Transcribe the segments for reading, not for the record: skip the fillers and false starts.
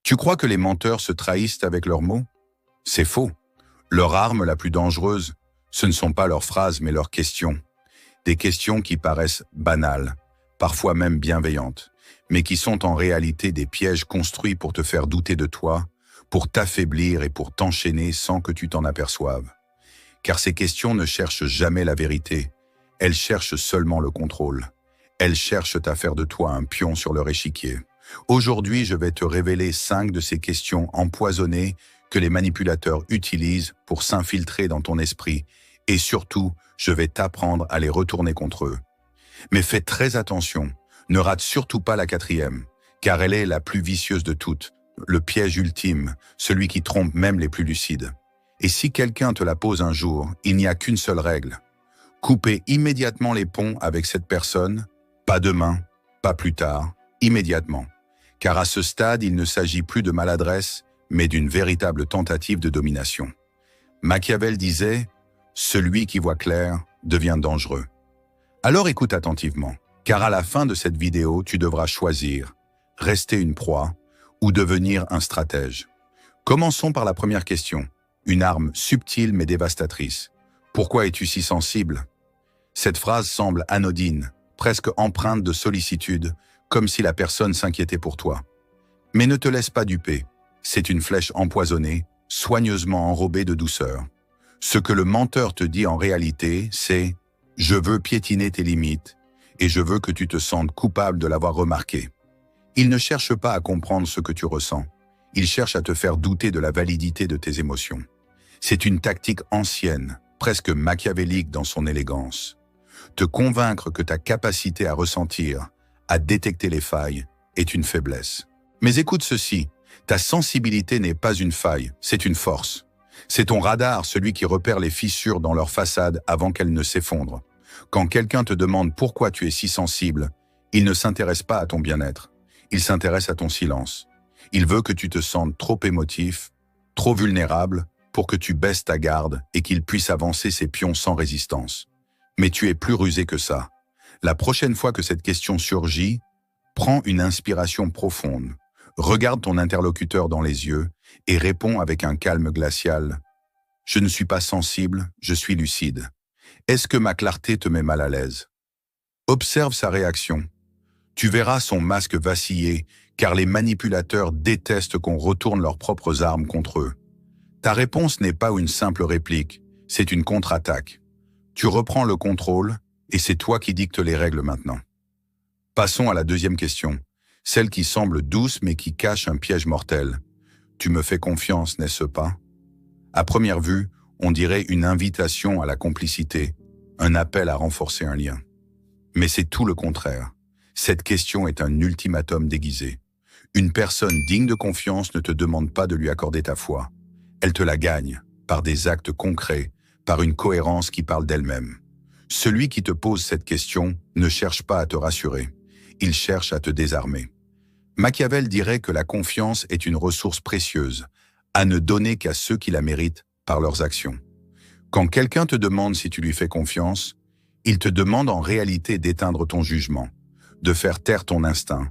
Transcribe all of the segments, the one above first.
Tu crois que les menteurs se trahissent avec leurs mots? C'est faux. Leur arme la plus dangereuse, ce ne sont pas leurs phrases mais leurs questions. Des questions qui paraissent banales, parfois même bienveillantes, mais qui sont en réalité des pièges construits pour te faire douter de toi, pour t'affaiblir et pour t'enchaîner sans que tu t'en aperçoives. Car ces questions ne cherchent jamais la vérité, elles cherchent seulement le contrôle. Elles cherchent à faire de toi un pion sur leur échiquier. Aujourd'hui, je vais te révéler 5 de ces questions empoisonnées que les manipulateurs utilisent pour s'infiltrer dans ton esprit et surtout, je vais t'apprendre à les retourner contre eux. Mais fais très attention, ne rate surtout pas la 4e, car elle est la plus vicieuse de toutes, le piège ultime, celui qui trompe même les plus lucides. Et si quelqu'un te la pose un jour, il n'y a qu'une seule règle. Coupez immédiatement les ponts avec cette personne, pas demain, pas plus tard, immédiatement. Car à ce stade, il ne s'agit plus de maladresse, mais d'une véritable tentative de domination. Machiavel disait « Celui qui voit clair devient dangereux ». Alors écoute attentivement, car à la fin de cette vidéo, tu devras choisir, rester une proie ou devenir un stratège. Commençons par la première question, une arme subtile mais dévastatrice. Pourquoi es-tu si sensible? Cette phrase semble anodine, presque empreinte de sollicitude, comme si la personne s'inquiétait pour toi. Mais ne te laisse pas duper, c'est une flèche empoisonnée, soigneusement enrobée de douceur. Ce que le menteur te dit en réalité, c'est « Je veux piétiner tes limites et je veux que tu te sentes coupable de l'avoir remarqué ». Il ne cherche pas à comprendre ce que tu ressens, il cherche à te faire douter de la validité de tes émotions. C'est une tactique ancienne, presque machiavélique dans son élégance. Te convaincre que ta capacité à ressentir, à détecter les failles, est une faiblesse. Mais écoute ceci, ta sensibilité n'est pas une faille, c'est une force. C'est ton radar, celui qui repère les fissures dans leur façade avant qu'elles ne s'effondrent. Quand quelqu'un te demande pourquoi tu es si sensible, il ne s'intéresse pas à ton bien-être, il s'intéresse à ton silence. Il veut que tu te sentes trop émotif, trop vulnérable, pour que tu baisses ta garde et qu'il puisse avancer ses pions sans résistance. Mais tu es plus rusé que ça. La prochaine fois que cette question surgit, prends une inspiration profonde, regarde ton interlocuteur dans les yeux et réponds avec un calme glacial. « Je ne suis pas sensible, je suis lucide. Est-ce que ma clarté te met mal à l'aise ?» Observe sa réaction. Tu verras son masque vaciller, car les manipulateurs détestent qu'on retourne leurs propres armes contre eux. Ta réponse n'est pas une simple réplique, c'est une contre-attaque. Tu reprends le contrôle et c'est toi qui dictes les règles maintenant. Passons à la 2e question, celle qui semble douce mais qui cache un piège mortel. Tu me fais confiance, n'est-ce pas? À première vue, on dirait une invitation à la complicité, un appel à renforcer un lien. Mais c'est tout le contraire. Cette question est un ultimatum déguisé. Une personne digne de confiance ne te demande pas de lui accorder ta foi. Elle te la gagne, par des actes concrets, par une cohérence qui parle d'elle-même. Celui qui te pose cette question ne cherche pas à te rassurer, il cherche à te désarmer. Machiavel dirait que la confiance est une ressource précieuse, à ne donner qu'à ceux qui la méritent par leurs actions. Quand quelqu'un te demande si tu lui fais confiance, il te demande en réalité d'éteindre ton jugement, de faire taire ton instinct,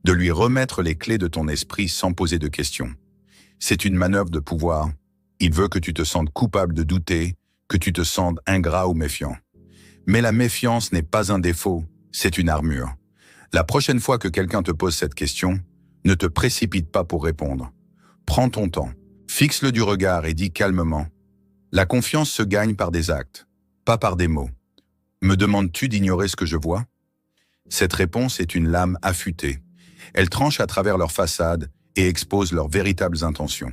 de lui remettre les clés de ton esprit sans poser de questions. C'est une manœuvre de pouvoir. Il veut que tu te sentes coupable de douter, que tu te sentes ingrat ou méfiant. Mais la méfiance n'est pas un défaut, c'est une armure. La prochaine fois que quelqu'un te pose cette question, ne te précipite pas pour répondre. Prends ton temps, fixe-le du regard et dis calmement « La confiance se gagne par des actes, pas par des mots. Me demandes-tu d'ignorer ce que je vois ?» Cette réponse est une lame affûtée. Elle tranche à travers leur façade et expose leurs véritables intentions.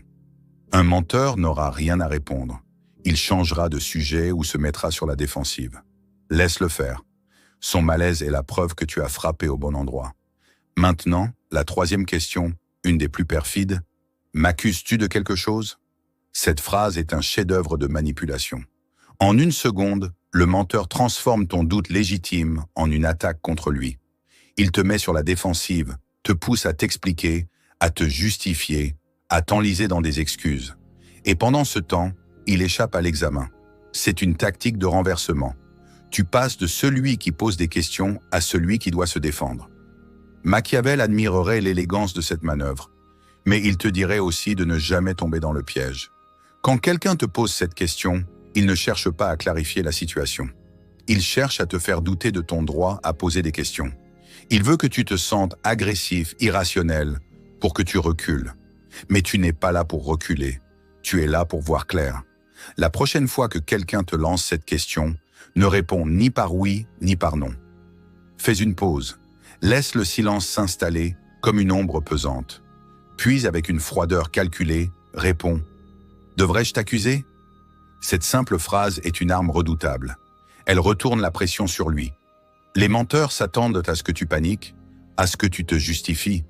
Un menteur n'aura rien à répondre. Il changera de sujet ou se mettra sur la défensive. Laisse-le faire. Son malaise est la preuve que tu as frappé au bon endroit. Maintenant, la 3e question, une des plus perfides. M'accuses-tu de quelque chose? Cette phrase est un chef-d'œuvre de manipulation. En une seconde, le menteur transforme ton doute légitime en une attaque contre lui. Il te met sur la défensive, te pousse à t'expliquer, à te justifier, à t'enliser dans des excuses. Et pendant ce temps, il échappe à l'examen. C'est une tactique de renversement. Tu passes de celui qui pose des questions à celui qui doit se défendre. Machiavel admirerait l'élégance de cette manœuvre. Mais il te dirait aussi de ne jamais tomber dans le piège. Quand quelqu'un te pose cette question, il ne cherche pas à clarifier la situation. Il cherche à te faire douter de ton droit à poser des questions. Il veut que tu te sentes agressif, irrationnel, pour que tu recules. Mais tu n'es pas là pour reculer. Tu es là pour voir clair. La prochaine fois que quelqu'un te lance cette question, ne réponds ni par oui ni par non. Fais une pause. Laisse le silence s'installer comme une ombre pesante. Puis, avec une froideur calculée, réponds « Devrais-je t'accuser ?» Cette simple phrase est une arme redoutable. Elle retourne la pression sur lui. Les menteurs s'attendent à ce que tu paniques, à ce que tu te justifies.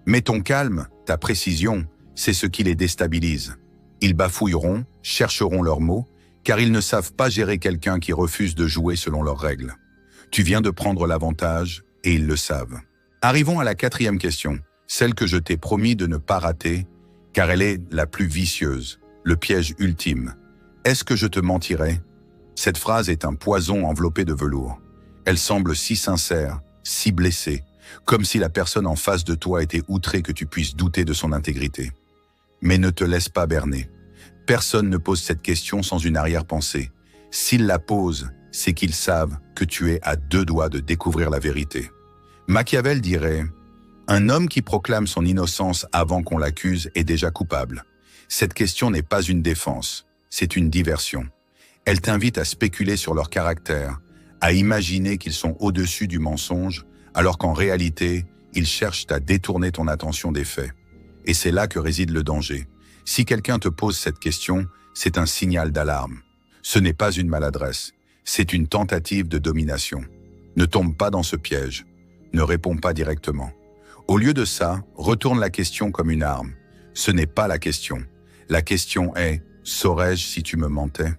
Mais ton calme, ta précision, c'est ce qui les déstabilise. Ils bafouilleront, chercheront leurs mots, car ils ne savent pas gérer quelqu'un qui refuse de jouer selon leurs règles. Tu viens de prendre l'avantage, et ils le savent. Arrivons à la 4e question, celle que je t'ai promis de ne pas rater, car elle est la plus vicieuse, le piège ultime. Est-ce que je te mentirais ? Cette phrase est un poison enveloppé de velours. Elle semble si sincère, si blessée, comme si la personne en face de toi était outrée que tu puisses douter de son intégrité. Mais ne te laisse pas berner. Personne ne pose cette question sans une arrière-pensée. S'ils la posent, c'est qu'ils savent que tu es à 2 doigts de découvrir la vérité. Machiavel dirait « Un homme qui proclame son innocence avant qu'on l'accuse est déjà coupable. » Cette question n'est pas une défense, c'est une diversion. Elle t'invite à spéculer sur leur caractère, à imaginer qu'ils sont au-dessus du mensonge, alors qu'en réalité, ils cherchent à détourner ton attention des faits. Et c'est là que réside le danger. Si quelqu'un te pose cette question, c'est un signal d'alarme. Ce n'est pas une maladresse, c'est une tentative de domination. Ne tombe pas dans ce piège. Ne réponds pas directement. Au lieu de ça, retourne la question comme une arme. Ce n'est pas la question. La question est « Saurais-je si tu me mentais ?»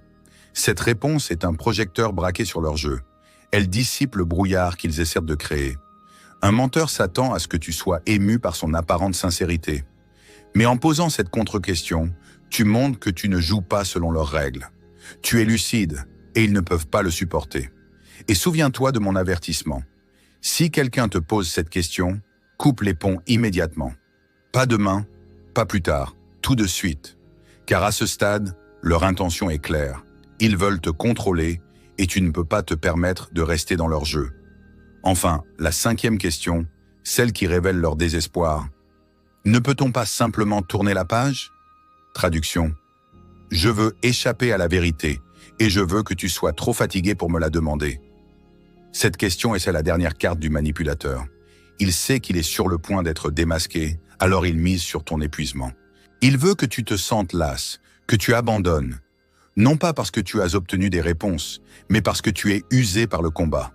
Cette réponse est un projecteur braqué sur leur jeu. Elle dissipe le brouillard qu'ils essaient de créer. Un menteur s'attend à ce que tu sois ému par son apparente sincérité. Mais en posant cette contre-question, tu montres que tu ne joues pas selon leurs règles. Tu es lucide et ils ne peuvent pas le supporter. Et souviens-toi de mon avertissement. Si quelqu'un te pose cette question, coupe les ponts immédiatement. Pas demain, pas plus tard, tout de suite. Car à ce stade, leur intention est claire. Ils veulent te contrôler et tu ne peux pas te permettre de rester dans leur jeu. Enfin, la 5e question, celle qui révèle leur désespoir. Ne peut-on pas simplement tourner la page ? Traduction. Je veux échapper à la vérité et je veux que tu sois trop fatigué pour me la demander. Cette question est la dernière carte du manipulateur. Il sait qu'il est sur le point d'être démasqué, alors il mise sur ton épuisement. Il veut que tu te sentes lasse, que tu abandonnes. Non pas parce que tu as obtenu des réponses, mais parce que tu es usé par le combat.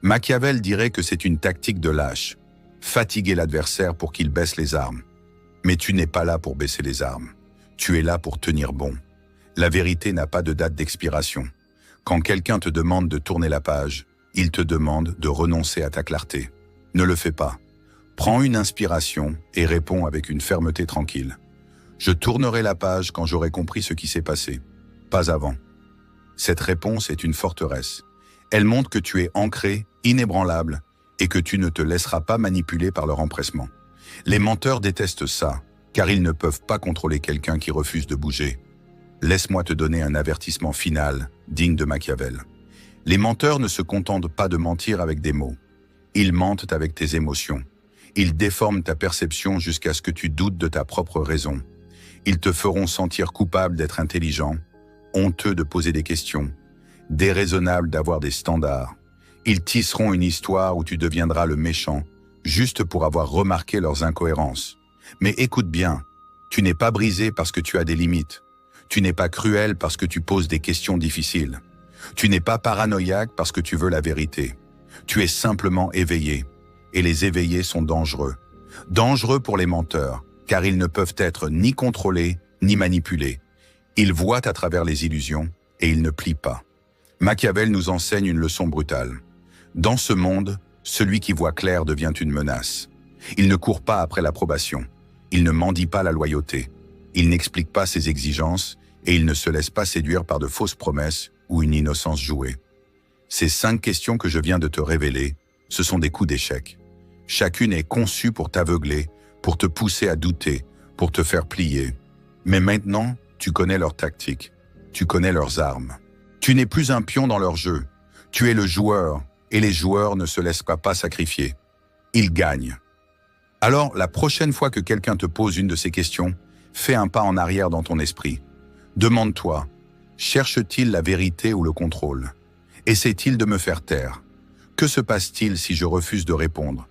Machiavel dirait que c'est une tactique de lâche. Fatiguer l'adversaire pour qu'il baisse les armes. Mais tu n'es pas là pour baisser les armes. Tu es là pour tenir bon. La vérité n'a pas de date d'expiration. Quand quelqu'un te demande de tourner la page, il te demande de renoncer à ta clarté. Ne le fais pas. Prends une inspiration et réponds avec une fermeté tranquille. Je tournerai la page quand j'aurai compris ce qui s'est passé. Pas avant. Cette réponse est une forteresse. Elle montre que tu es ancré, inébranlable, et que tu ne te laisseras pas manipuler par leur empressement. Les menteurs détestent ça, car ils ne peuvent pas contrôler quelqu'un qui refuse de bouger. Laisse-moi te donner un avertissement final, digne de Machiavel. Les menteurs ne se contentent pas de mentir avec des mots. Ils mentent avec tes émotions. Ils déforment ta perception jusqu'à ce que tu doutes de ta propre raison. Ils te feront sentir coupable d'être intelligent, honteux de poser des questions, déraisonnable d'avoir des standards. Ils tisseront une histoire où tu deviendras le méchant, juste pour avoir remarqué leurs incohérences. Mais écoute bien, tu n'es pas brisé parce que tu as des limites. Tu n'es pas cruel parce que tu poses des questions difficiles. Tu n'es pas paranoïaque parce que tu veux la vérité. Tu es simplement éveillé. Et les éveillés sont dangereux. Dangereux pour les menteurs, car ils ne peuvent être ni contrôlés, ni manipulés. Ils voient à travers les illusions et ils ne plient pas. Machiavel nous enseigne une leçon brutale. Dans ce monde, celui qui voit clair devient une menace. Il ne court pas après l'approbation. Il ne mendie pas la loyauté. Il n'explique pas ses exigences et il ne se laisse pas séduire par de fausses promesses ou une innocence jouée. Ces 5 questions que je viens de te révéler, ce sont des coups d'échec. Chacune est conçue pour t'aveugler, pour te pousser à douter, pour te faire plier. Mais maintenant, tu connais leurs tactiques, tu connais leurs armes. Tu n'es plus un pion dans leur jeu, tu es le joueur, et les joueurs ne se laissent pas sacrifier. Ils gagnent. Alors, la prochaine fois que quelqu'un te pose une de ces questions, fais un pas en arrière dans ton esprit. Demande-toi, cherche-t-il la vérité ou le contrôle? Essaie-t-il de me faire taire? Que se passe-t-il si je refuse de répondre?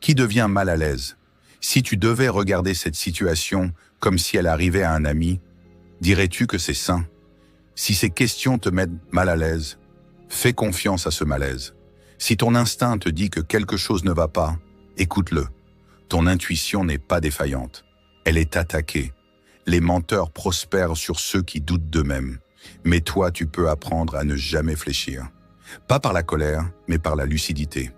Qui devient mal à l'aise? Si tu devais regarder cette situation comme si elle arrivait à un ami, dirais-tu que c'est sain? Si ces questions te mettent mal à l'aise, fais confiance à ce malaise. Si ton instinct te dit que quelque chose ne va pas, écoute-le. Ton intuition n'est pas défaillante, elle est attaquée. Les menteurs prospèrent sur ceux qui doutent d'eux-mêmes. Mais toi, tu peux apprendre à ne jamais fléchir. Pas par la colère, mais par la lucidité.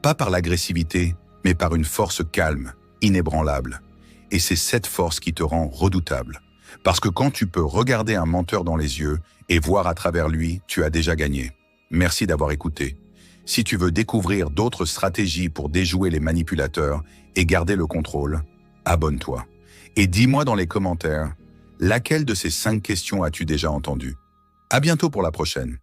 Pas par l'agressivité, mais par une force calme, inébranlable. Et c'est cette force qui te rend redoutable. Parce que quand tu peux regarder un menteur dans les yeux et voir à travers lui, tu as déjà gagné. Merci d'avoir écouté. Si tu veux découvrir d'autres stratégies pour déjouer les manipulateurs et garder le contrôle, abonne-toi. Et dis-moi dans les commentaires, laquelle de ces 5 questions as-tu déjà entendu? À bientôt pour la prochaine.